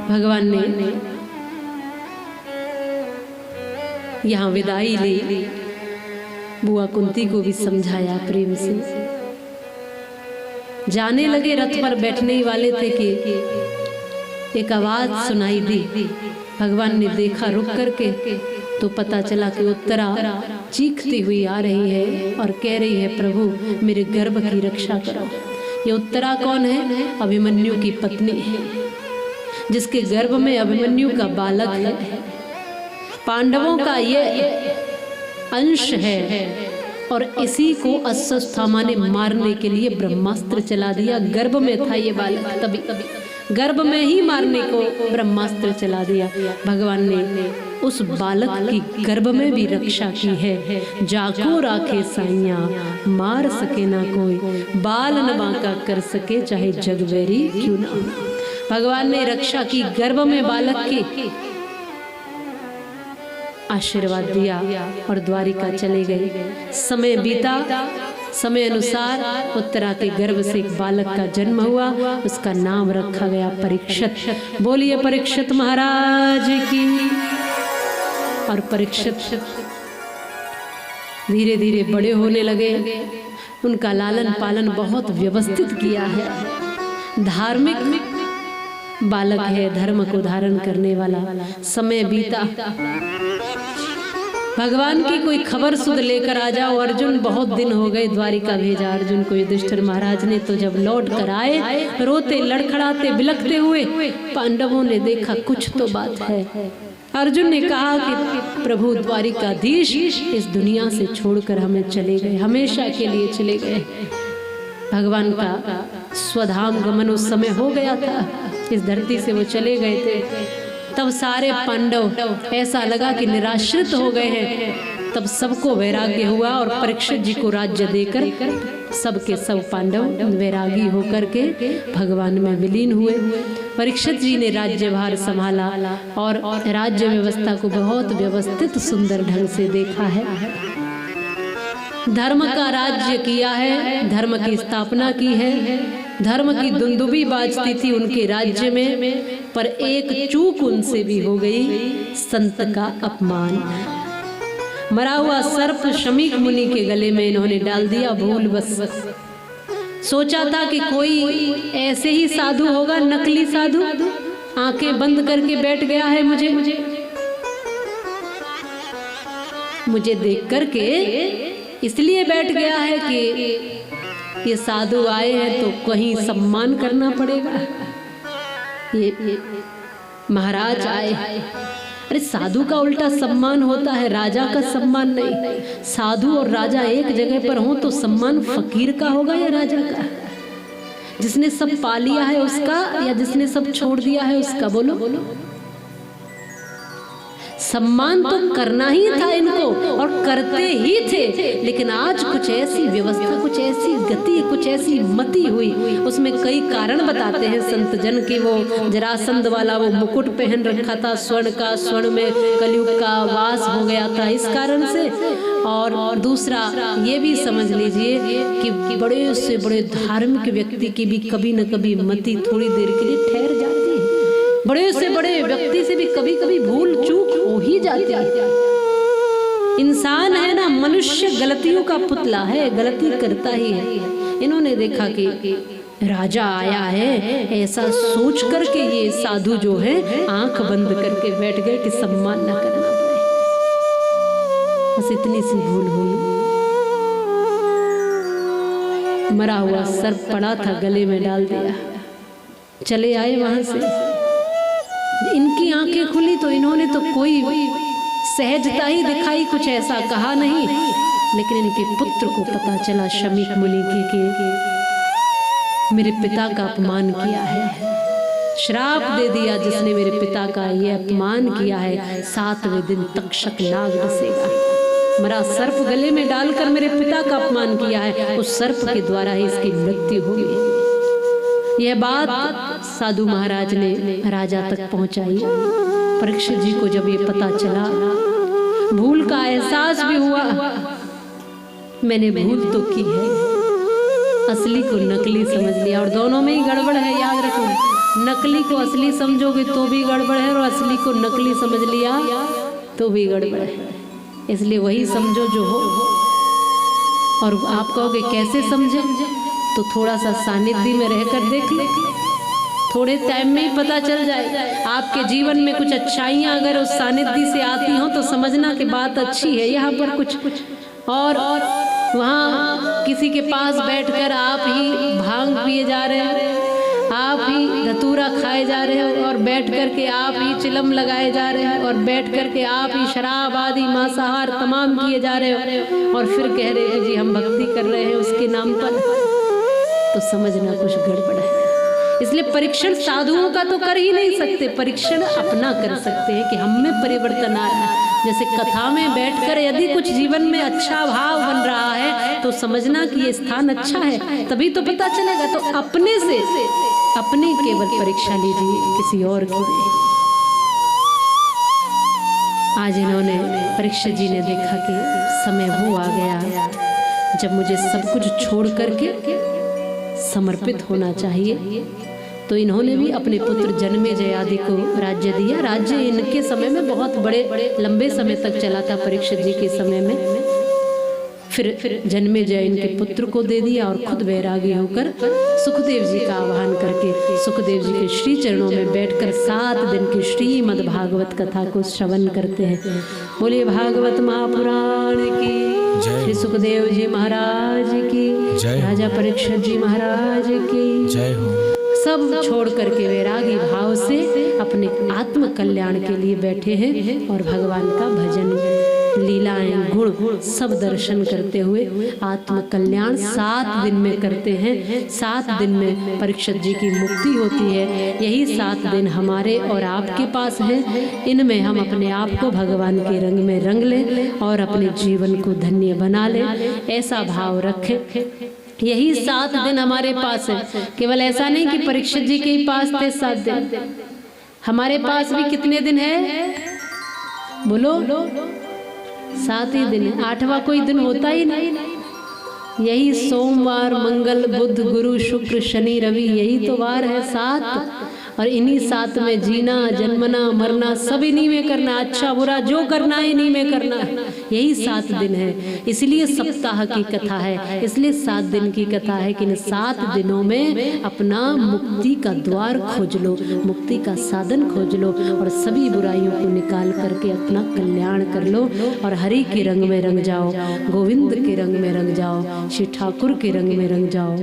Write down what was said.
भगवान ने यहाँ विदाई ली, बुआ कुंती को भी समझाया प्रेम से। जाने लगे, रथ पर बैठने ही वाले थे कि एक आवाज सुनाई दी। भगवान ने देखा रुक करके तो पता चला कि उत्तरा चीखती हुई आ रही है और कह रही है, प्रभु मेरे गर्भ की रक्षा करो। ये उत्तरा कौन है? अभिमन्यु की पत्नी है, जिसके गर्भ में अभिमन्यु का बालक है। पांडवों का ये अंश है और इसी को अश्वत्थामा ने मारने के लिए ब्रह्मास्त्र चला दिया। गर्भ में था ये बालक, तभी गर्भ में ही मारने को ब्रह्मास्त्र चला दिया। भगवान ने उस बालक की गर्भ में भी रक्षा की है। जाको राखे साइया, मार सके ना कोई, बाल न बांका कर सके चाहे जगवैरी क्यों ना। भगवान ने रक्षा की, गर्भ में बालक की आशीर्वाद दिया और द्वारिका चले गए। समय बीता, समय अनुसार उत्तरा के गर्भ से एक बालक का जन्म हुआ। उसका नाम रखा गया परीक्षित। बोलिए परीक्षित महाराज की। और परीक्षित धीरे धीरे बड़े होने लगे। उनका लालन पालन बहुत व्यवस्थित किया है। धार्मिक बालक है, धर्म को धारण करने वाला। समय बीता, भगवान की कोई खबर सुध लेकर आ जाओ। अर्जुन, बहुत दिन हो गए, द्वारिका भेजा अर्जुन को युधिष्ठिर महाराज ने। तो जब लौट कर आए, रोते लड़खड़ाते बिलखते हुए, पांडवों ने देखा कुछ तो बात है। अर्जुन ने कहा कि प्रभु द्वारिकाधीश इस दुनिया से छोड़कर हमें चले गए, हमेशा के लिए चले गए। भगवान का स्वधाम गमन उस समय हो गया था, इस धरती से वो चले गए थे। तब सारे पांडव ऐसा लगा कि निराश्रित हो गए हैं। तब सबको वैराग्य हुआ और परीक्षित जी को राज्य देकर सबके सब पांडव वैरागी होकर के भगवान में विलीन हुए। परीक्षित जी ने राज्यभार संभाला और राज्य व्यवस्था को बहुत व्यवस्थित सुंदर ढंग से देखा है। धर्म का राज्य किया है, धर्म की स्थापना की है। धर्म की दुंदुबी बाजती थी उनके राज्य में, पर एक चूक उनसे भी हो गई, संत का अपमान। मरा हुआ सर्प शमीक मुनि के गले में इन्होंने डाल दिया भूल बस। सोचा था कि कोई ऐसे ही साधु होगा, नकली साधु, आंखें बंद करके बैठ गया है मुझे देख करके, इसलिए बैठ गया है कि ये साधु आए हैं तो कहीं सम्मान करना पड़ेगा। ये महाराज आए, अरे साधु का उल्टा सम्मान होता है, राजा का सम्मान नहीं। साधु और राजा एक जगह पर हो तो सम्मान फकीर का होगा या राजा का? जिसने सब पा लिया है उसका या जिसने सब छोड़ दिया है उसका? बोलो। सम्मान तो करना ही था इनको और करते ही थे, लेकिन आज कुछ ऐसी व्यवस्था, कुछ ऐसी गति, कुछ ऐसी मति हुई। उसमें कई कारण बताते हैं संत जन की। वो जरासंध वाला वो मुकुट पहन रखा था स्वर्ण का, स्वर्ण में कलयुग का वास हो गया था इस कारण से। और दूसरा ये भी समझ लीजिए कि बड़े से बड़े धार्मिक व्यक्ति की भी कभी न कभी मति थोड़ी देर के लिए ठहर जाती है। बड़े से बड़े व्यक्ति से भी कभी कभी भूल चूक हो ही जाती है। इंसान है ना, मनुष्य गलतियों का पुतला है, गलती करता ही है। इन्होंने देखा कि राजा आया है, ऐसा सोच करके ये साधु जो है आंख बंद करके बैठ गए कि सम्मान न करना पड़े। बस इतनी सी भूल हुई। मरा हुआ सर्प पड़ा था, गले में डाल दिया, चले आए वहां से। इनकी आंखें खुली तो इन्होंने तो कोई सहजता ही दिखाई, कुछ ऐसा कहा नहीं। लेकिन इनके पुत्र को पता चला शमीक मुनि के मेरे पिता का अपमान किया है, श्राप दे दिया जिसने मेरे पिता का ये अपमान किया है, 7वें दिन तक्षक नाग डसेगा। मरा सर्प गले में डालकर मेरे पिता का अपमान किया है, उस सर्प के द्वारा ही इसकी मृत्यु होगी। यह बात साधु महाराज ने राजा तक पहुंचाई। परीक्षित जी को जब ये पता चला, भूल का एहसास भी हुआ। मैंने भूल तो की है, असली को नकली समझ लिया और दोनों में ही गड़बड़ है, याद रखना। नकली को असली समझोगे तो भी गड़बड़ है, और असली को नकली समझ लिया तो भी गड़बड़ है। इसलिए वही समझो जो हो। और आप कहोगे कैसे समझे, तो थोड़ा सा सानिध्य में रहकर देख ले, थोड़े टाइम में ही पता चल जाए। आपके जीवन में कुछ अच्छाइयाँ अगर उस सानिध्य से आती हों तो समझना कि बात अच्छी है। यहाँ पर कुछ और वहाँ किसी के पास बैठकर आप ही भांग पिए जा रहे हैं, आप ही धतूरा खाए जा रहे हो, और बैठ कर के आप ही चिलम लगाए जा रहे हैं, और बैठ कर के आप ही शराब आदि मांसाहार तमाम किए जा रहे हो, और फिर कह रहे हैं जी हम भक्ति कर रहे हैं उसके नाम पर, तो समझना कुछ गड़बड़ है। इसलिए परीक्षण साधुओं का तो कर ही नहीं सकते, परीक्षण अपना कर सकते हैं कि हम में परिवर्तन आया। जैसे कथा में बैठकर यदि कुछ जीवन में अच्छा भाव बन रहा है तो समझना कि ये स्थान अच्छा है, तभी तो पता चलेगा। तो अपने से अपनी केवल परीक्षा लीजिए, किसी और की नहीं। आज इन्होंने परीक्षित जी ने देखा कि समय वो आ गया जब मुझे सब कुछ छोड़ करके समर्पित होना चाहिए। तो इन्होंने भी अपने पुत्र जन्मेजय आदि को राज्य दिया। राज्य इनके समय में बहुत बड़े लंबे समय तक चला था, परीक्षित जी के समय में। फिर जन्मेजय इनके पुत्र को दे दिया और खुद वैरागी होकर सुखदेव जी का आह्वान करके सुखदेव जी के श्री चरणों में बैठकर 7 दिन की श्रीमद् भागवत कथा को श्रवण करते हैं। बोलिए भागवत महापुराण की, श्री सुखदेव जी महाराज की, राजा परीक्षित जी महाराज की जय हो। सब छोड़ करके वैरागी भाव से अपने आत्म कल्याण के लिए बैठे हैं और भगवान का भजन, लीलाएं, गुण सब दर्शन करते हुए आत्म कल्याण 7 दिन में करते हैं। 7 दिन में परीक्षित जी की मुक्ति होती है। यही 7 दिन हमारे और आपके पास हैं। इनमें हम अपने आप को भगवान के रंग में रंग लें और अपने जीवन को धन्य बना लें, ऐसा भाव रखें। यही 7 दिन हमारे पास है। केवल ऐसा नहीं कि परीक्षित जी के ही पास थे 7 दिन, हमारे पास भी कितने दिन है बोलो? 7 ही दिन है। 8वां कोई दिन होता ही नहीं। यही सोमवार, मंगल, बुध, गुरु, शुक्र, शनि, रवि, यही तो वार है 7। और इन्हीं 7 में जीना, जन्मना, मरना सब इन्हीं में करना, अच्छा बुरा जो करना है इन्हीं में करना है। यही 7 दिन है, इसलिए सप्ताह की कथा है, इसलिए 7 दिन की कथा है कि इन 7 दिनों में अपना मुक्ति का द्वार खोज लो, मुक्ति का साधन खोज लो और सभी बुराइयों को निकाल करके अपना कल्याण कर लो और हरि के रंग में रंग जाओ, गोविंद के रंग में रंग जाओ, श्री ठाकुर के रंग में रंग जाओ।